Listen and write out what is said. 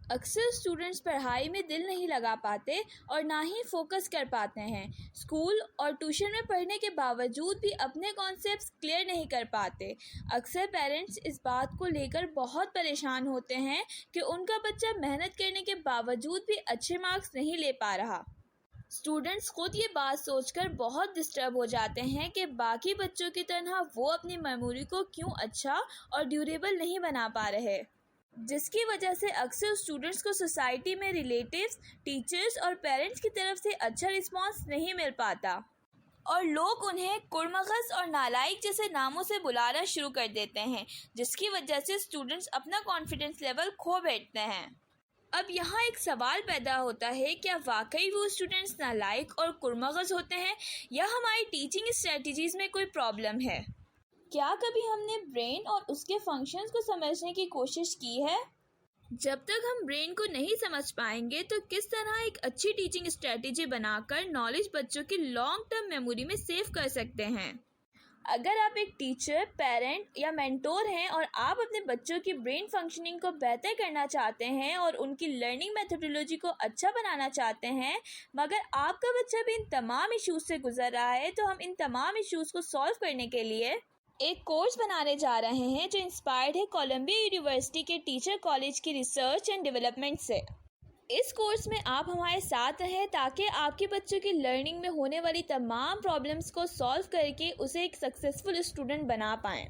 اکثر اسٹوڈنٹس پڑھائی میں دل نہیں لگا پاتے اور نہ ہی فوکس کر پاتے ہیں۔ اسکول اور ٹیوشن میں پڑھنے کے باوجود بھی اپنے کانسیپٹس کلیئر نہیں کر پاتے۔ اکثر پیرنٹس اس بات کو لے کر بہت پریشان ہوتے ہیں کہ ان کا بچہ محنت کرنے کے باوجود بھی اچھے مارکس نہیں لے پا رہا۔ اسٹوڈنٹس خود یہ بات سوچ کر بہت ڈسٹرب ہو جاتے ہیں کہ باقی بچوں کی طرح وہ اپنی میموری کو کیوں اچھا اور ڈیوریبل نہیں بنا پا رہے، جس کی وجہ سے اکثر اسٹوڈنٹس کو سوسائٹی میں ریلیٹیوز، ٹیچرز اور پیرنٹس کی طرف سے اچھا رسپانس نہیں مل پاتا اور لوگ انہیں کڑمغز اور نالائق جیسے ناموں سے بلانا شروع کر دیتے ہیں، جس کی وجہ سے اسٹوڈنٹس اپنا کانفیڈنس لیول کھو بیٹھتے ہیں۔ اب یہاں ایک سوال پیدا ہوتا ہے، کیا واقعی وہ اسٹوڈنٹس نالائق اور کڑمغز ہوتے ہیں یا ہماری ٹیچنگ اسٹریٹجیز میں کوئی پرابلم ہے؟ کیا کبھی ہم نے برین اور اس کے فنکشنز کو سمجھنے کی کوشش کی ہے؟ جب تک ہم برین کو نہیں سمجھ پائیں گے تو کس طرح ایک اچھی ٹیچنگ اسٹریٹجی بنا کر نالج بچوں کی لانگ ٹرم میموری میں سیو کر سکتے ہیں؟ اگر آپ ایک ٹیچر، پیرنٹ یا مینٹور ہیں اور آپ اپنے بچوں کی برین فنکشننگ کو بہتر کرنا چاہتے ہیں اور ان کی لرننگ میتھڈولوجی کو اچھا بنانا چاہتے ہیں، مگر آپ کا بچہ بھی ان تمام ایشوز سے گزر رہا ہے، تو ہم ان تمام ایشوز کو سالو کرنے کے لیے ایک کورس بنانے جا رہے ہیں جو انسپائرڈ ہے کولمبیا یونیورسٹی کے ٹیچر کالج کی ریسرچ اینڈ ڈیولپمنٹ سے۔ اس کورس میں آپ ہمارے ساتھ رہیں تاکہ آپ کے بچوں کی لرننگ میں ہونے والی تمام پرابلمس کو سالو کر کے اسے ایک سکسیسفل اسٹوڈنٹ بنا پائیں۔